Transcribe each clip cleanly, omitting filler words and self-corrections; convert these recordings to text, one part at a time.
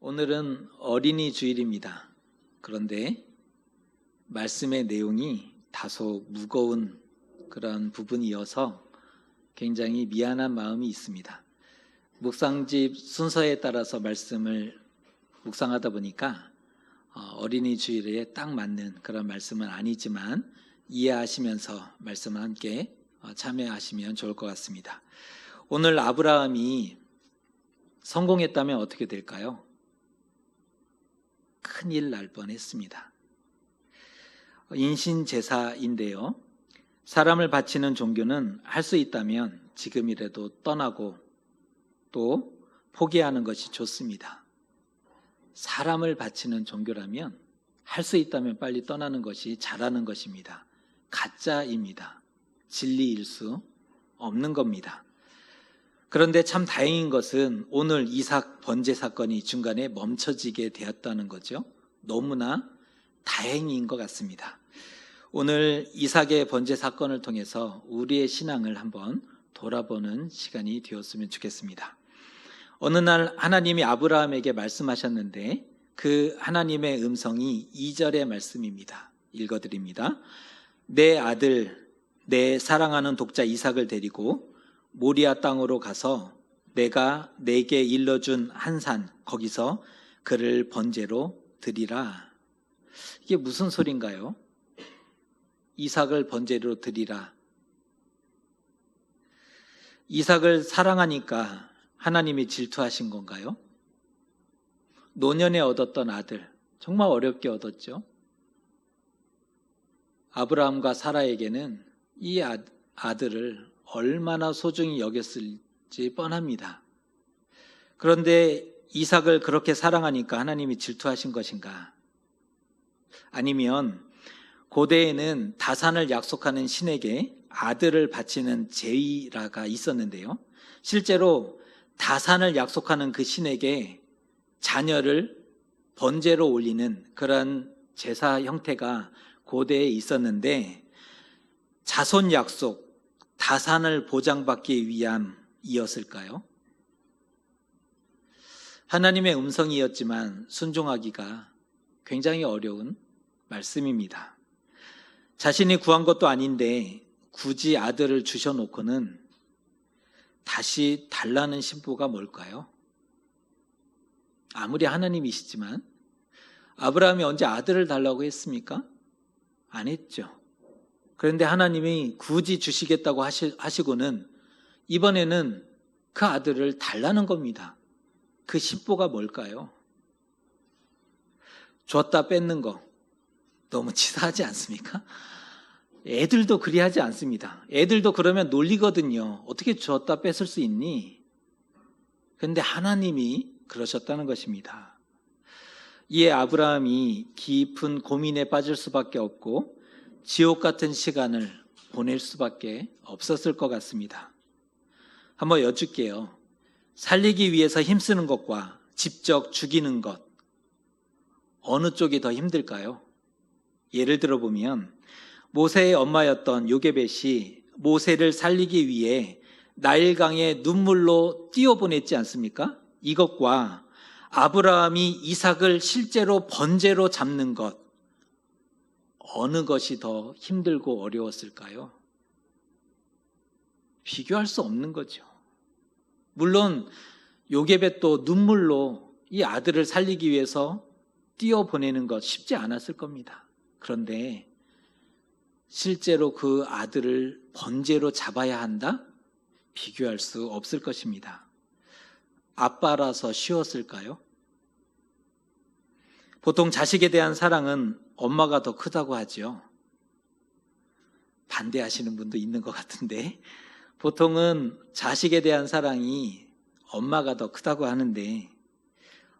오늘은 어린이 주일입니다. 그런데 말씀의 내용이 다소 무거운 그런 부분이어서 굉장히 미안한 마음이 있습니다. 묵상집 순서에 따라서 말씀을 묵상하다 보니까 어린이 주일에 딱 맞는 그런 말씀은 아니지만 이해하시면서 말씀을 함께 참여하시면 좋을 것 같습니다. 오늘 아브라함이 성공했다면 어떻게 될까요? 큰일 날 뻔했습니다. 인신제사인데요. 사람을 바치는 종교는 할 수 있다면 지금이라도 떠나고 또 포기하는 것이 좋습니다. 사람을 바치는 종교라면 할 수 있다면 빨리 떠나는 것이 잘하는 것입니다. 가짜입니다. 진리일 수 없는 겁니다. 그런데 참 다행인 것은 오늘 이삭 번제 사건이 중간에 멈춰지게 되었다는 거죠. 너무나 다행인 것 같습니다. 오늘 이삭의 번제 사건을 통해서 우리의 신앙을 한번 돌아보는 시간이 되었으면 좋겠습니다. 어느 날 하나님이 아브라함에게 말씀하셨는데 그 하나님의 음성이 2절의 말씀입니다. 읽어드립니다. 내 아들, 내 사랑하는 독자 이삭을 데리고 모리아 땅으로 가서 내가 내게 일러준 한 산 거기서 그를 번제로 드리라. 이게 무슨 소린가요? 이삭을 번제로 드리라. 이삭을 사랑하니까 하나님이 질투하신 건가요? 노년에 얻었던 아들, 정말 어렵게 얻었죠. 아브라함과 사라에게는 이 아들을 얼마나 소중히 여겼을지 뻔합니다. 그런데 이삭을 그렇게 사랑하니까 하나님이 질투하신 것인가? 아니면 고대에는 다산을 약속하는 신에게 아들을 바치는 제의라가 있었는데요. 실제로 다산을 약속하는 그 신에게 자녀를 번제로 올리는 그런 제사 형태가 고대에 있었는데 자손 약속, 다산을 보장받기 위함이었을까요? 하나님의 음성이었지만 순종하기가 굉장히 어려운 말씀입니다. 자신이 구한 것도 아닌데 굳이 아들을 주셔놓고는 다시 달라는 신부가 뭘까요? 아무리 하나님이시지만 아브라함이 언제 아들을 달라고 했습니까? 안 했죠. 그런데 하나님이 굳이 주시겠다고 하시고는 이번에는 그 아들을 달라는 겁니다. 그 신보가 뭘까요? 줬다 뺏는 거 너무 치사하지 않습니까? 애들도 그리하지 않습니다. 애들도 그러면 놀리거든요. 어떻게 줬다 뺏을 수 있니? 그런데 하나님이 그러셨다는 것입니다. 이에 아브라함이 깊은 고민에 빠질 수밖에 없고 지옥 같은 시간을 보낼 수밖에 없었을 것 같습니다. 한번 여쭐게요. 살리기 위해서 힘쓰는 것과 직접 죽이는 것, 어느 쪽이 더 힘들까요? 예를 들어 보면 모세의 엄마였던 요게벳이 모세를 살리기 위해 나일강에 눈물로 띄워보냈지 않습니까? 이것과 아브라함이 이삭을 실제로 번제로 잡는 것, 어느 것이 더 힘들고 어려웠을까요? 비교할 수 없는 거죠. 물론 요게벳도 눈물로 이 아들을 살리기 위해서 띄워보내는 것 쉽지 않았을 겁니다. 그런데 실제로 그 아들을 번제로 잡아야 한다? 비교할 수 없을 것입니다. 아빠라서 쉬웠을까요? 보통 자식에 대한 사랑은 엄마가 더 크다고 하죠. 반대하시는 분도 있는 것 같은데 보통은 자식에 대한 사랑이 엄마가 더 크다고 하는데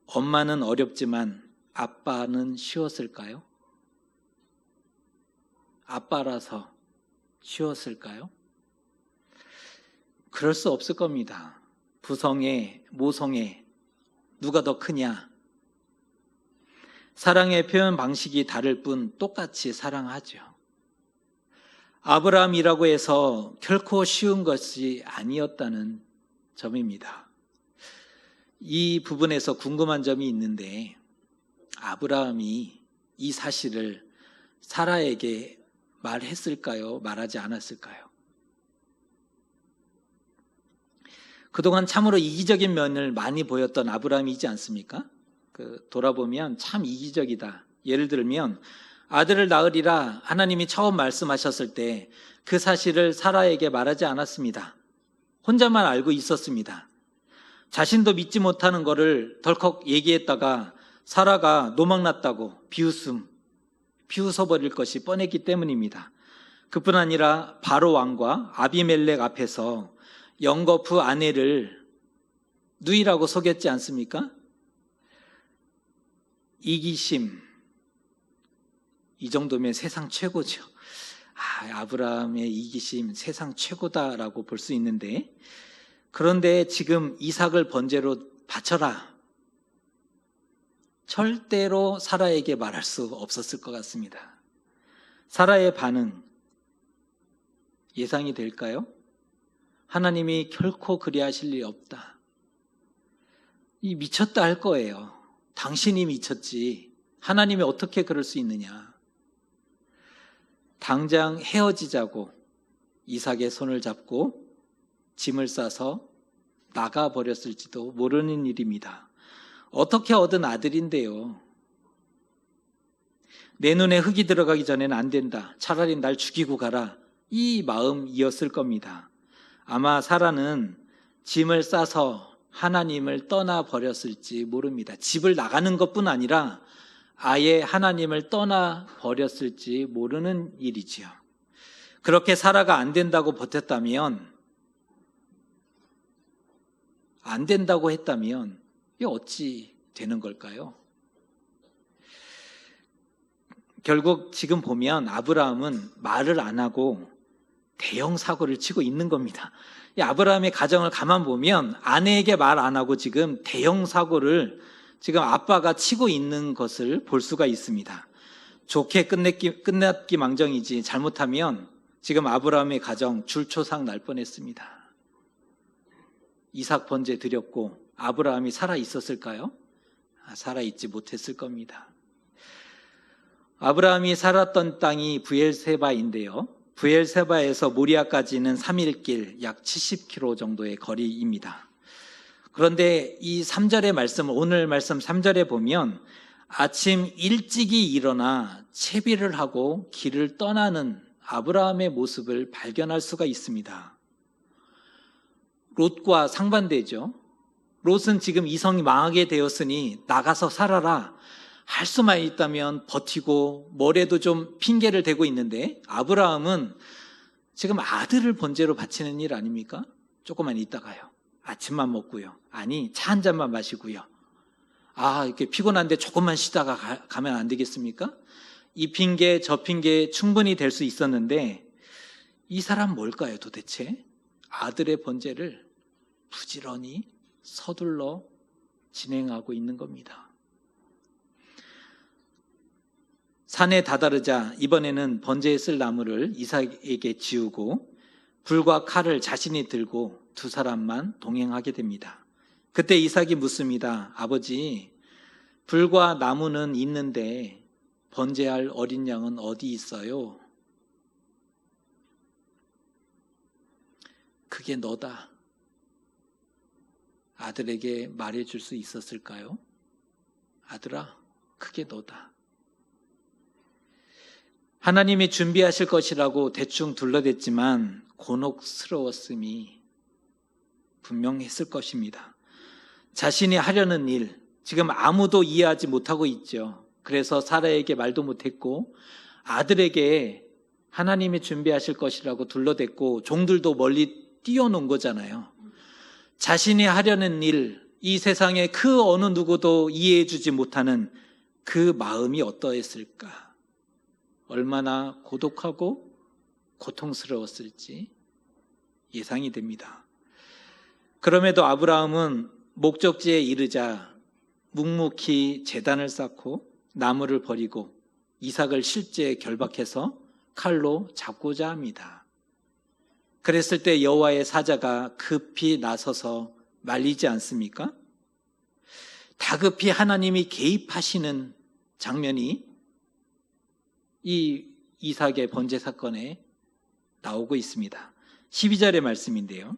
엄마는 어렵지만 아빠는 쉬웠을까요? 아빠라서 쉬웠을까요? 그럴 수 없을 겁니다. 부성애, 모성애, 누가 더 크냐? 사랑의 표현 방식이 다를 뿐 똑같이 사랑하죠. 아브라함이라고 해서 결코 쉬운 것이 아니었다는 점입니다. 이 부분에서 궁금한 점이 있는데 아브라함이 이 사실을 사라에게 말했을까요? 말하지 않았을까요? 그동안 참으로 이기적인 면을 많이 보였던 아브라함이지 않습니까? 돌아보면 참 이기적이다. 예를 들면 아들을 낳으리라 하나님이 처음 말씀하셨을 때 그 사실을 사라에게 말하지 않았습니다. 혼자만 알고 있었습니다. 자신도 믿지 못하는 것을 덜컥 얘기했다가 사라가 노망났다고 비웃어버릴 것이 뻔했기 때문입니다. 그뿐 아니라 바로 왕과 아비멜렉 앞에서 영거푸 아내를 누이라고 속였지 않습니까? 이기심, 이 정도면 세상 최고죠. 아브라함의 이기심 세상 최고다라고 볼 수 있는데, 그런데 지금 이삭을 번제로 바쳐라, 절대로 사라에게 말할 수 없었을 것 같습니다. 사라의 반응 예상이 될까요? 하나님이 결코 그리하실 리 없다. 이 미쳤다 할 거예요. 당신이 미쳤지 하나님이 어떻게 그럴 수 있느냐. 당장 헤어지자고 이삭의 손을 잡고 짐을 싸서 나가버렸을지도 모르는 일입니다. 어떻게 얻은 아들인데요. 내 눈에 흙이 들어가기 전에는 안 된다. 차라리 날 죽이고 가라. 이 마음이었을 겁니다. 아마 사라는 짐을 싸서 하나님을 떠나버렸을지 모릅니다. 집을 나가는 것뿐 아니라 아예 하나님을 떠나버렸을지 모르는 일이지요. 그렇게 사라가 안 된다고 버텼다면, 안 된다고 했다면 이게 어찌 되는 걸까요? 결국 지금 보면 아브라함은 말을 안 하고 대형 사고를 치고 있는 겁니다. 이 아브라함의 가정을 가만 보면 아내에게 말 안 하고 지금 대형 사고를 지금 아빠가 치고 있는 것을 볼 수가 있습니다. 좋게 끝났기 망정이지 잘못하면 지금 아브라함의 가정 줄초상 날 뻔했습니다. 이삭 번제 드렸고 아브라함이 살아 있었을까요? 살아 있지 못했을 겁니다. 아브라함이 살았던 땅이 부엘세바인데요. 부엘세바에서 모리아까지는 3일길 약 70km 정도의 거리입니다. 그런데 이 3절의 말씀, 오늘 말씀 3절에 보면 아침 일찍이 일어나 채비를 하고 길을 떠나는 아브라함의 모습을 발견할 수가 있습니다. 롯과 상반되죠. 롯은 지금 이성이 망하게 되었으니 나가서 살아라 할 수만 있다면 버티고 뭐래도 좀 핑계를 대고 있는데, 아브라함은 지금 아들을 번제로 바치는 일 아닙니까? 조금만 있다가요. 아침만 먹고요. 아니, 차 한 잔만 마시고요. 이렇게 피곤한데 조금만 쉬다가 가면 안 되겠습니까? 이 핑계 저 핑계 충분히 될 수 있었는데, 이 사람 뭘까요 도대체? 아들의 번제를 부지런히 서둘러 진행하고 있는 겁니다. 산에 다다르자 이번에는 번제에 쓸 나무를 이삭에게 지우고 불과 칼을 자신이 들고 두 사람만 동행하게 됩니다. 그때 이삭이 묻습니다. 아버지, 불과 나무는 있는데 번제할 어린 양은 어디 있어요? 그게 너다. 아들에게 말해줄 수 있었을까요? 아들아, 그게 너다. 하나님이 준비하실 것이라고 대충 둘러댔지만 곤혹스러웠음이 분명했을 것입니다. 자신이 하려는 일, 지금 아무도 이해하지 못하고 있죠. 그래서 사라에게 말도 못했고 아들에게 하나님이 준비하실 것이라고 둘러댔고 종들도 멀리 띄워놓은 거잖아요. 자신이 하려는 일, 이 세상에 그 어느 누구도 이해해주지 못하는 그 마음이 어떠했을까? 얼마나 고독하고 고통스러웠을지 예상이 됩니다. 그럼에도 아브라함은 목적지에 이르자 묵묵히 제단을 쌓고 나무를 버리고 이삭을 실제 결박해서 칼로 잡고자 합니다. 그랬을 때 여호와의 사자가 급히 나서서 말리지 않습니까? 다급히 하나님이 개입하시는 장면이 이 이삭의 번제 사건에 나오고 있습니다. 12절의 말씀인데요.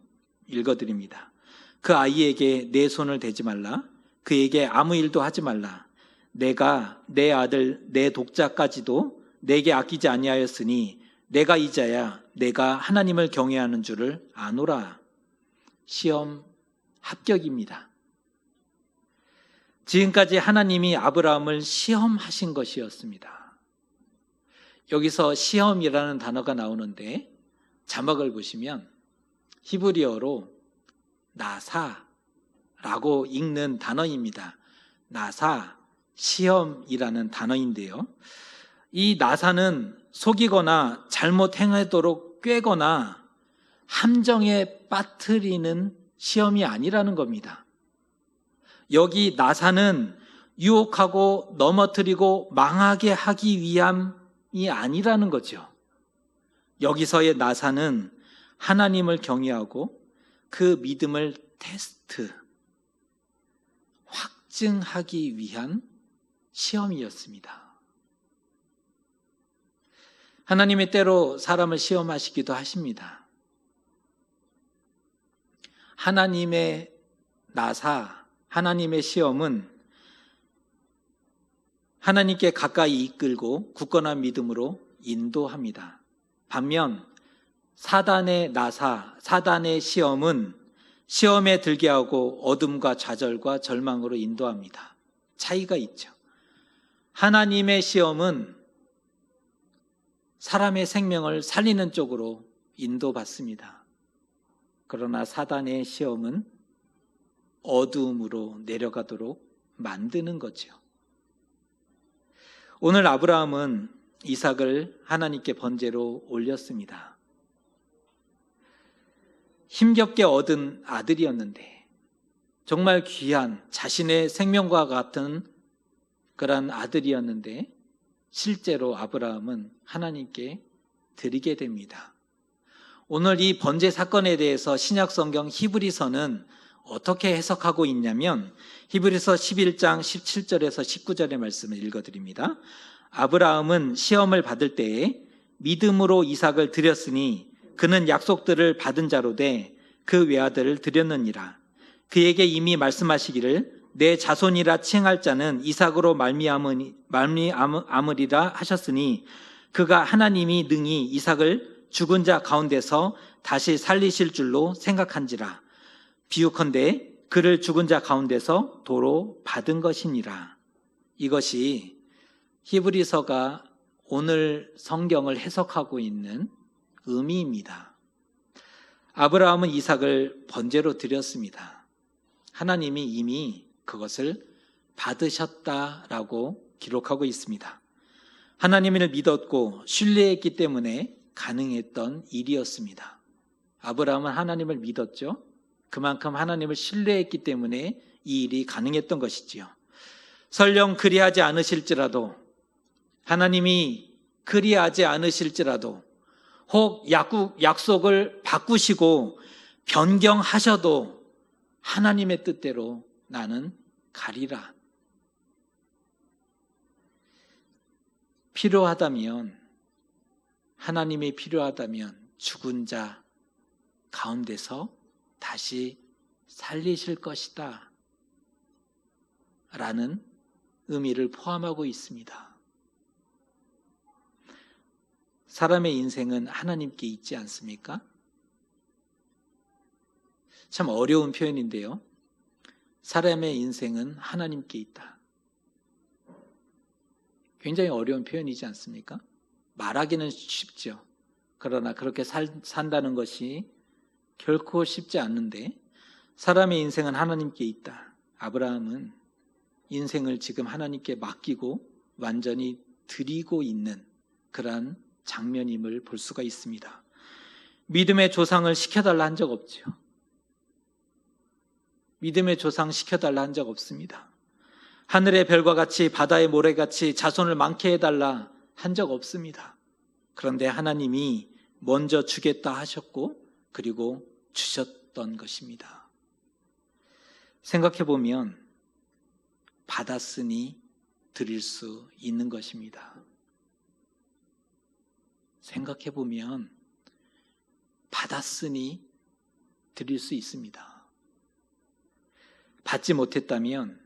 읽어드립니다. 그 아이에게 내 손을 대지 말라. 그에게 아무 일도 하지 말라. 내가 내 아들 내 독자까지도 내게 아끼지 아니하였으니 내가 이자야 내가 하나님을 경외하는 줄을 아노라. 시험 합격입니다. 지금까지 하나님이 아브라함을 시험하신 것이었습니다. 여기서 시험이라는 단어가 나오는데 자막을 보시면 히브리어로 나사라고 읽는 단어입니다. 나사, 시험이라는 단어인데요. 이 나사는 속이거나 잘못 행하도록 꾀거나 함정에 빠뜨리는 시험이 아니라는 겁니다. 여기 나사는 유혹하고 넘어뜨리고 망하게 하기 위함이 아니라는 거죠. 여기서의 나사는 하나님을 경외하고 그 믿음을 테스트, 확증하기 위한 시험이었습니다. 하나님이 때로 사람을 시험하시기도 하십니다. 하나님의 나사, 하나님의 시험은 하나님께 가까이 이끌고 굳건한 믿음으로 인도합니다. 반면 사단의 나사, 사단의 시험은 시험에 들게 하고 어둠과 좌절과 절망으로 인도합니다. 차이가 있죠. 하나님의 시험은 사람의 생명을 살리는 쪽으로 인도받습니다. 그러나 사단의 시험은 어둠으로 내려가도록 만드는 거죠. 오늘 아브라함은 이삭을 하나님께 번제로 올렸습니다. 힘겹게 얻은 아들이었는데 정말 귀한 자신의 생명과 같은 그런 아들이었는데 실제로 아브라함은 하나님께 드리게 됩니다. 오늘 이 번제 사건에 대해서 신약성경 히브리서는 어떻게 해석하고 있냐면 히브리서 11장 17절에서 19절의 말씀을 읽어드립니다. 아브라함은 시험을 받을 때에 믿음으로 이삭을 드렸으니 그는 약속들을 받은 자로 돼 그 외아들을 드렸느니라. 그에게 이미 말씀하시기를 내 자손이라 칭할 자는 이삭으로 말미암으리라 하셨으니 그가 하나님이 능히 이삭을 죽은 자 가운데서 다시 살리실 줄로 생각한지라. 비유컨대 그를 죽은 자 가운데서 도로 받은 것이니라. 이것이 히브리서가 오늘 성경을 해석하고 있는 의미입니다. 아브라함은 이삭을 번제로 드렸습니다. 하나님이 이미 그것을 받으셨다라고 기록하고 있습니다. 하나님을 믿었고 신뢰했기 때문에 가능했던 일이었습니다. 아브라함은 하나님을 믿었죠. 그만큼 하나님을 신뢰했기 때문에 이 일이 가능했던 것이지요. 설령 그리하지 않으실지라도, 하나님이 그리하지 않으실지라도, 혹 약속을 바꾸시고 변경하셔도 하나님의 뜻대로 나는 가리라. 필요하다면, 하나님이 필요하다면 죽은 자 가운데서 다시 살리실 것이다 라는 의미를 포함하고 있습니다. 사람의 인생은 하나님께 있지 않습니까? 참 어려운 표현인데요. 사람의 인생은 하나님께 있다. 굉장히 어려운 표현이지 않습니까? 말하기는 쉽죠. 그러나 그렇게 산다는 것이 결코 쉽지 않는데 사람의 인생은 하나님께 있다. 아브라함은 인생을 지금 하나님께 맡기고 완전히 드리고 있는 그러한 장면임을 볼 수가 있습니다. 믿음의 조상을 시켜달라 한 적 없죠. 믿음의 조상 시켜달라 한 적 없습니다. 하늘의 별과 같이 바다의 모래같이 자손을 많게 해달라 한 적 없습니다. 그런데 하나님이 먼저 주겠다 하셨고 그리고 주셨던 것입니다. 생각해 보면 받았으니 드릴 수 있는 것입니다. 생각해 보면 받았으니 드릴 수 있습니다. 받지 못했다면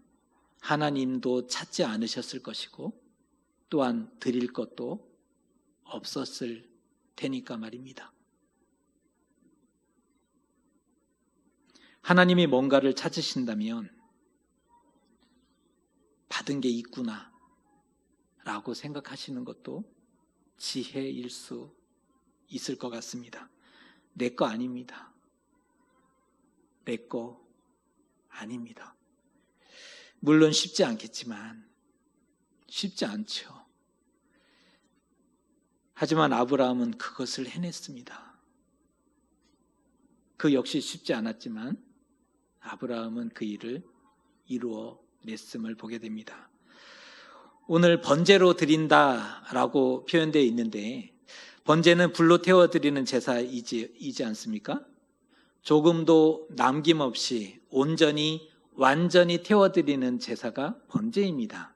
하나님도 찾지 않으셨을 것이고 또한 드릴 것도 없었을 테니까 말입니다. 하나님이 뭔가를 찾으신다면 받은 게 있구나 라고 생각하시는 것도 지혜일 수 있을 것 같습니다. 내 거 아닙니다. 내 거 아닙니다. 물론 쉽지 않겠지만 쉽지 않죠. 하지만 아브라함은 그것을 해냈습니다. 그 역시 쉽지 않았지만 아브라함은 그 일을 이루어 냈음을 보게 됩니다. 오늘 번제로 드린다라고 표현되어 있는데 번제는 불로 태워드리는 제사이지 않습니까? 조금도 남김없이 온전히 완전히 태워드리는 제사가 번제입니다.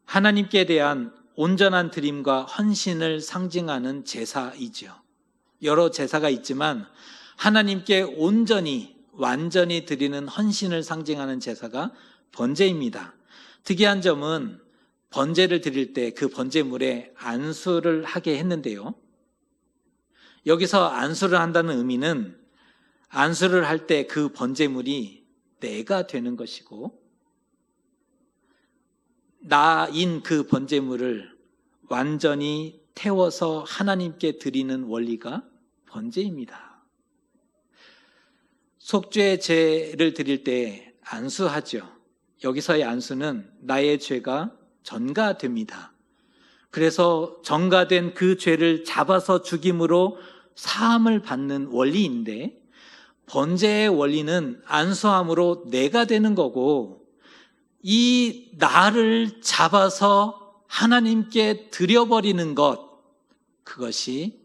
하나님께 대한 온전한 드림과 헌신을 상징하는 제사이죠. 여러 제사가 있지만 하나님께 온전히 완전히 드리는 헌신을 상징하는 제사가 번제입니다. 특이한 점은 번제를 드릴 때 그 번제물에 안수를 하게 했는데요. 여기서 안수를 한다는 의미는 안수를 할 때 그 번제물이 내가 되는 것이고 나인 그 번제물을 완전히 태워서 하나님께 드리는 원리가 번제입니다. 속죄 제를 드릴 때 안수하죠. 여기서의 안수는 나의 죄가 전가됩니다. 그래서 전가된 그 죄를 잡아서 죽임으로 사함을 받는 원리인데 번제의 원리는 안수함으로 내가 되는 거고 이 나를 잡아서 하나님께 드려버리는 것, 그것이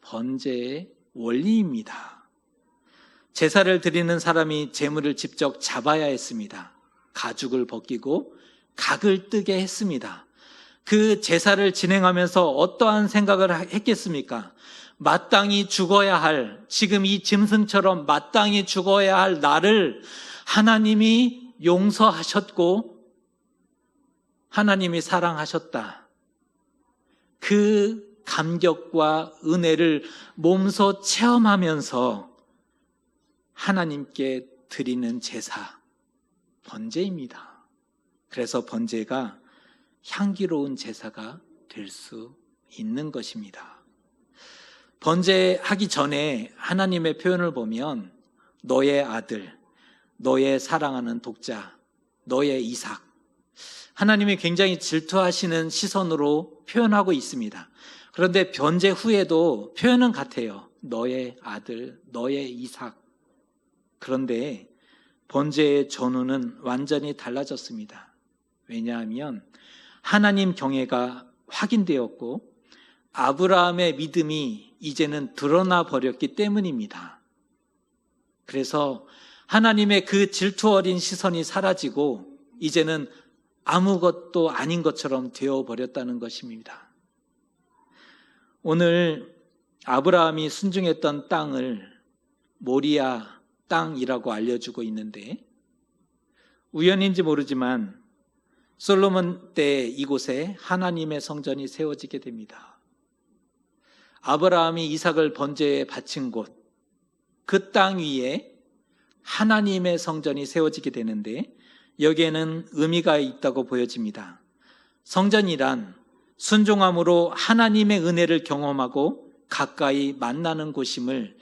번제의 원리입니다. 제사를 드리는 사람이 제물을 직접 잡아야 했습니다. 가죽을 벗기고 각을 뜨게 했습니다. 그 제사를 진행하면서 어떠한 생각을 했겠습니까? 마땅히 죽어야 할, 지금 이 짐승처럼 마땅히 죽어야 할 나를 하나님이 용서하셨고 하나님이 사랑하셨다. 그 감격과 은혜를 몸소 체험하면서 하나님께 드리는 제사, 번제입니다. 그래서 번제가 향기로운 제사가 될 수 있는 것입니다. 번제하기 전에 하나님의 표현을 보면 너의 아들, 너의 사랑하는 독자, 너의 이삭, 하나님이 굉장히 질투하시는 시선으로 표현하고 있습니다. 그런데 번제 후에도 표현은 같아요. 너의 아들, 너의 이삭. 그런데 번제의 전후는 완전히 달라졌습니다. 왜냐하면 하나님 경외가 확인되었고 아브라함의 믿음이 이제는 드러나 버렸기 때문입니다. 그래서 하나님의 그 질투 어린 시선이 사라지고 이제는 아무것도 아닌 것처럼 되어버렸다는 것입니다. 오늘 아브라함이 순종했던 땅을 모리아 땅이라고 알려주고 있는데 우연인지 모르지만 솔로몬 때 이곳에 하나님의 성전이 세워지게 됩니다. 아브라함이 이삭을 번제에 바친 곳, 그 땅 위에 하나님의 성전이 세워지게 되는데 여기에는 의미가 있다고 보여집니다. 성전이란 순종함으로 하나님의 은혜를 경험하고 가까이 만나는 곳임을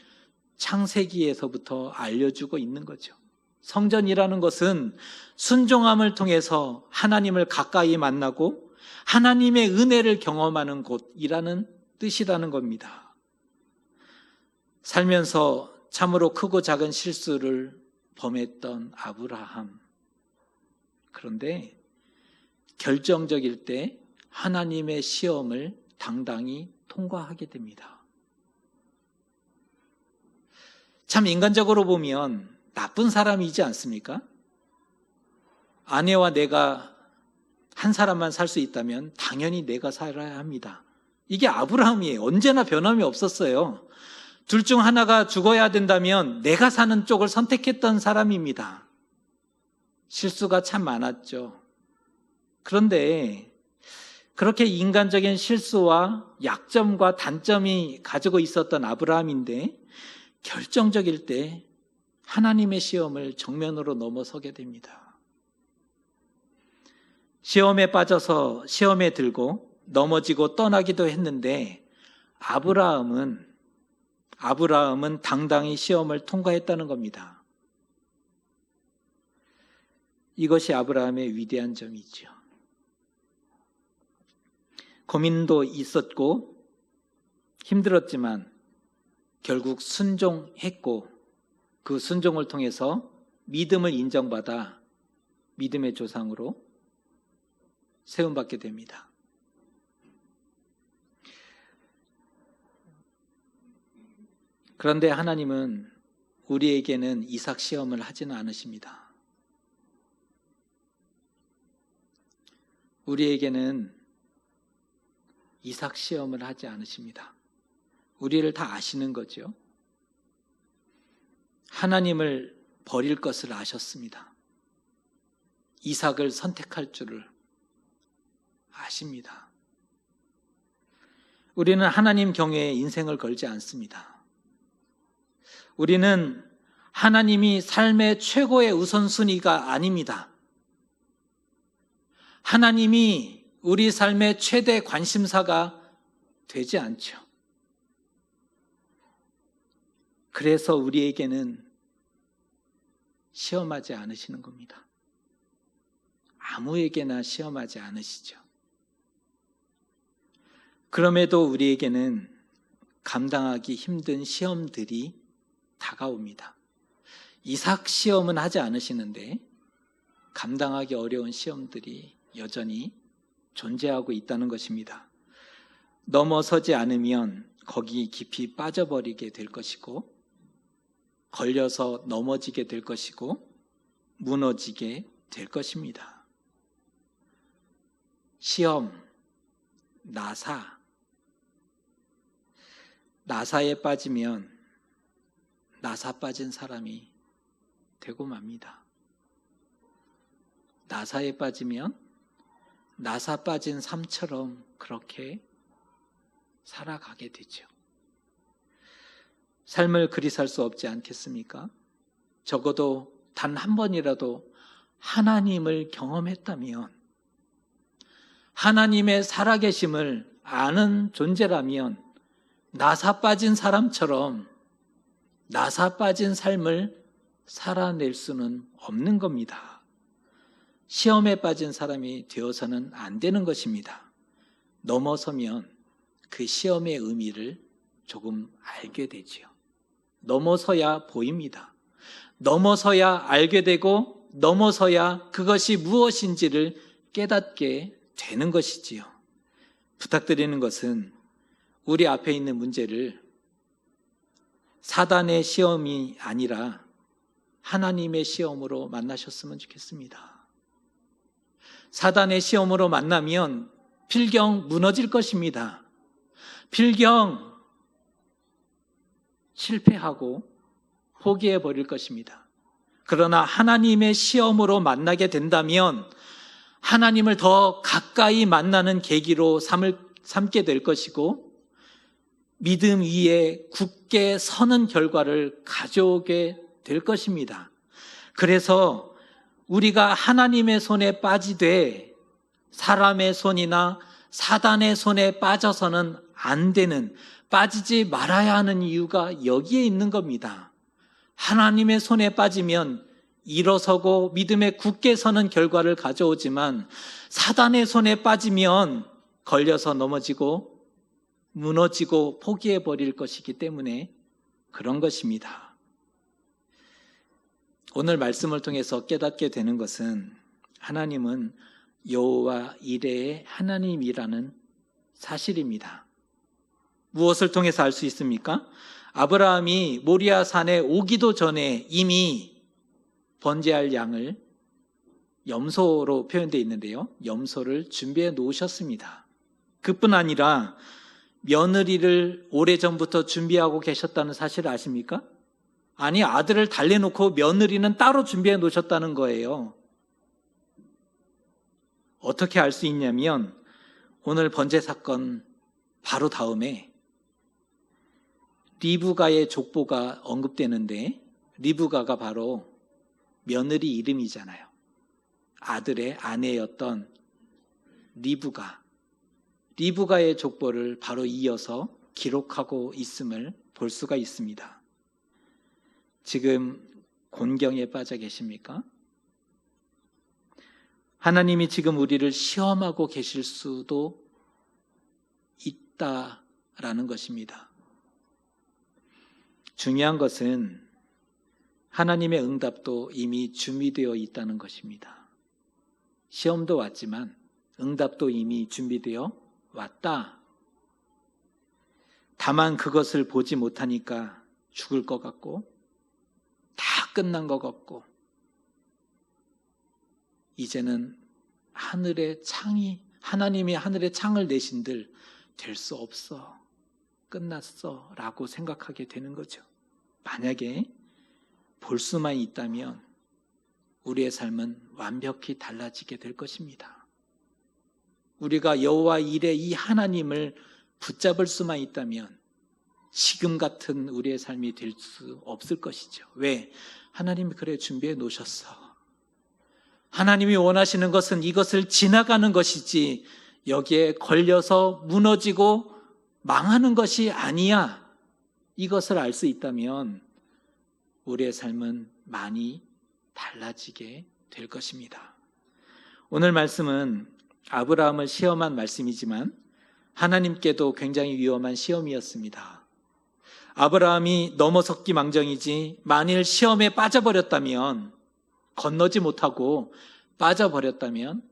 창세기에서부터 알려주고 있는 거죠. 성전이라는 것은 순종함을 통해서 하나님을 가까이 만나고 하나님의 은혜를 경험하는 곳이라는 뜻이라는 겁니다. 살면서 참으로 크고 작은 실수를 범했던 아브라함. 그런데 결정적일 때 하나님의 시험을 당당히 통과하게 됩니다. 참 인간적으로 보면 나쁜 사람이지 않습니까? 아내와 내가 한 사람만 살 수 있다면 당연히 내가 살아야 합니다. 이게 아브라함이에요. 언제나 변함이 없었어요. 둘 중 하나가 죽어야 된다면 내가 사는 쪽을 선택했던 사람입니다. 실수가 참 많았죠. 그런데 그렇게 인간적인 실수와 약점과 단점이 가지고 있었던 아브라함인데 결정적일 때 하나님의 시험을 정면으로 넘어서게 됩니다. 시험에 빠져서 시험에 들고 넘어지고 떠나기도 했는데 아브라함은 당당히 시험을 통과했다는 겁니다. 이것이 아브라함의 위대한 점이죠. 고민도 있었고 힘들었지만 결국 순종했고 그 순종을 통해서 믿음을 인정받아 믿음의 조상으로 세움받게 됩니다. 그런데 하나님은 우리에게는 이삭 시험을 하지는 않으십니다. 우리에게는 이삭 시험을 하지 않으십니다. 우리를 다 아시는 거죠. 하나님을 버릴 것을 아셨습니다. 이삭을 선택할 줄을 아십니다. 우리는 하나님 경외에 인생을 걸지 않습니다. 우리는 하나님이 삶의 최고의 우선순위가 아닙니다. 하나님이 우리 삶의 최대 관심사가 되지 않죠. 그래서 우리에게는 시험하지 않으시는 겁니다. 아무에게나 시험하지 않으시죠. 그럼에도 우리에게는 감당하기 힘든 시험들이 다가옵니다. 이삭 시험은 하지 않으시는데 감당하기 어려운 시험들이 여전히 존재하고 있다는 것입니다. 넘어서지 않으면 거기 깊이 빠져버리게 될 것이고 걸려서 넘어지게 될 것이고 무너지게 될 것입니다. 시험, 나사에 빠지면 나사 빠진 사람이 되고 맙니다. 나사에 빠지면 나사 빠진 삶처럼 그렇게 살아가게 되죠. 삶을 그리 살 수 없지 않겠습니까? 적어도 단 한 번이라도 하나님을 경험했다면, 하나님의 살아계심을 아는 존재라면 나사 빠진 사람처럼 나사 빠진 삶을 살아낼 수는 없는 겁니다. 시험에 빠진 사람이 되어서는 안 되는 것입니다. 넘어서면 그 시험의 의미를 조금 알게 되지요. 넘어서야 보입니다. 넘어서야 알게 되고 넘어서야 그것이 무엇인지를 깨닫게 되는 것이지요. 부탁드리는 것은 우리 앞에 있는 문제를 사단의 시험이 아니라 하나님의 시험으로 만나셨으면 좋겠습니다. 사단의 시험으로 만나면 필경 무너질 것입니다. 필경 실패하고 포기해 버릴 것입니다. 그러나 하나님의 시험으로 만나게 된다면 하나님을 더 가까이 만나는 계기로 삼게 될 것이고 믿음 위에 굳게 서는 결과를 가져오게 될 것입니다. 그래서 우리가 하나님의 손에 빠지되 사람의 손이나 사단의 손에 빠져서는 안 되는, 빠지지 말아야 하는 이유가 여기에 있는 겁니다. 하나님의 손에 빠지면 일어서고 믿음에 굳게 서는 결과를 가져오지만 사단의 손에 빠지면 걸려서 넘어지고 무너지고 포기해 버릴 것이기 때문에 그런 것입니다. 오늘 말씀을 통해서 깨닫게 되는 것은 하나님은 여호와 이레의 하나님이라는 사실입니다. 무엇을 통해서 알 수 있습니까? 아브라함이 모리아 산에 오기도 전에 이미 번제할 양을 염소로 표현되어 있는데요. 염소를 준비해 놓으셨습니다. 그뿐 아니라 며느리를 오래전부터 준비하고 계셨다는 사실을 아십니까? 아니, 아들을 달래놓고 며느리는 따로 준비해 놓으셨다는 거예요. 어떻게 알 수 있냐면 오늘 번제 사건 바로 다음에 리브가의 족보가 언급되는데, 리브가가 바로 며느리 이름이잖아요. 아들의 아내였던 리브가의 족보를 바로 이어서 기록하고 있음을 볼 수가 있습니다. 지금 곤경에 빠져 계십니까? 하나님이 지금 우리를 시험하고 계실 수도 있다라는 것입니다. 중요한 것은 하나님의 응답도 이미 준비되어 있다는 것입니다. 시험도 왔지만 응답도 이미 준비되어 왔다. 다만 그것을 보지 못하니까 죽을 것 같고 다 끝난 것 같고 이제는 하나님이 하늘의 창을 내신들 될 수 없어, 끝났어 라고 생각하게 되는 거죠. 만약에 볼 수만 있다면 우리의 삶은 완벽히 달라지게 될 것입니다. 우리가 여호와 일의 이 하나님을 붙잡을 수만 있다면 지금 같은 우리의 삶이 될 수 없을 것이죠. 왜? 하나님이 그래 준비해 놓으셨어. 하나님이 원하시는 것은 이것을 지나가는 것이지 여기에 걸려서 무너지고 망하는 것이 아니야. 이것을 알 수 있다면 우리의 삶은 많이 달라지게 될 것입니다. 오늘 말씀은 아브라함을 시험한 말씀이지만 하나님께도 굉장히 위험한 시험이었습니다. 아브라함이 넘어섰기 망정이지 만일 시험에 빠져버렸다면, 건너지 못하고 빠져버렸다면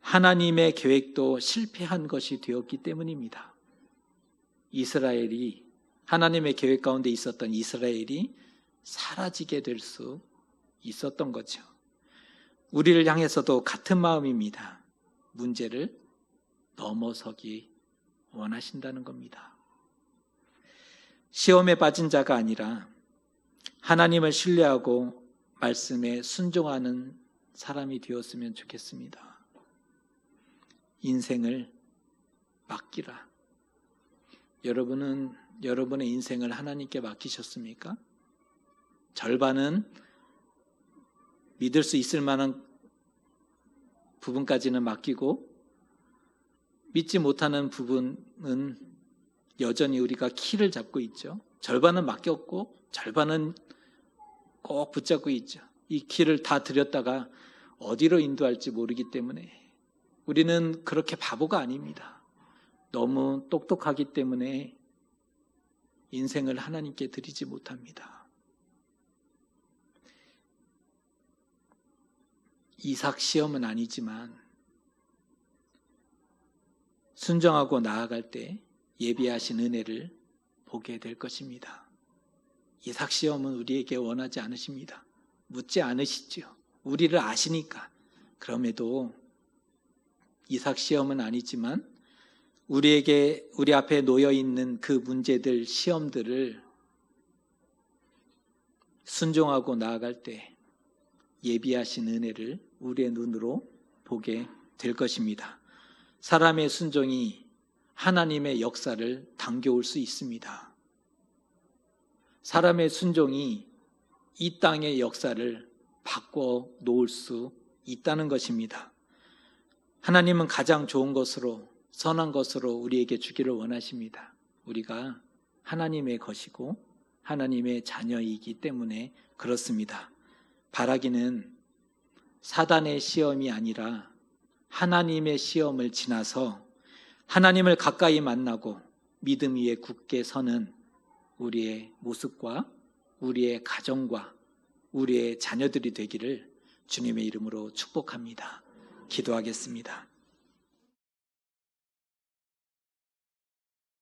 하나님의 계획도 실패한 것이 되었기 때문입니다. 하나님의 계획 가운데 있었던 이스라엘이 사라지게 될 수 있었던 거죠. 우리를 향해서도 같은 마음입니다. 문제를 넘어서기 원하신다는 겁니다. 시험에 빠진 자가 아니라 하나님을 신뢰하고 말씀에 순종하는 사람이 되었으면 좋겠습니다. 인생을 맡기라. 여러분은 여러분의 인생을 하나님께 맡기셨습니까? 절반은 믿을 수 있을 만한 부분까지는 맡기고 믿지 못하는 부분은 여전히 우리가 키를 잡고 있죠. 절반은 맡겼고 절반은 꼭 붙잡고 있죠. 이 키를 다 들였다가 어디로 인도할지 모르기 때문에 우리는 그렇게 바보가 아닙니다. 너무 똑똑하기 때문에 인생을 하나님께 드리지 못합니다. 이삭 시험은 아니지만 순종하고 나아갈 때 예비하신 은혜를 보게 될 것입니다. 이삭 시험은 우리에게 원하지 않으십니다. 묻지 않으시죠. 우리를 아시니까. 그럼에도 이삭 시험은 아니지만 우리 앞에 놓여 있는 그 문제들, 시험들을 순종하고 나아갈 때 예비하신 은혜를 우리의 눈으로 보게 될 것입니다. 사람의 순종이 하나님의 역사를 당겨올 수 있습니다. 사람의 순종이 이 땅의 역사를 바꿔 놓을 수 있다는 것입니다. 하나님은 가장 좋은 것으로, 선한 것으로 우리에게 주기를 원하십니다. 우리가 하나님의 것이고 하나님의 자녀이기 때문에 그렇습니다. 바라기는 사단의 시험이 아니라 하나님의 시험을 지나서 하나님을 가까이 만나고 믿음 위에 굳게 서는 우리의 모습과 우리의 가정과 우리의 자녀들이 되기를 주님의 이름으로 축복합니다. 기도하겠습니다.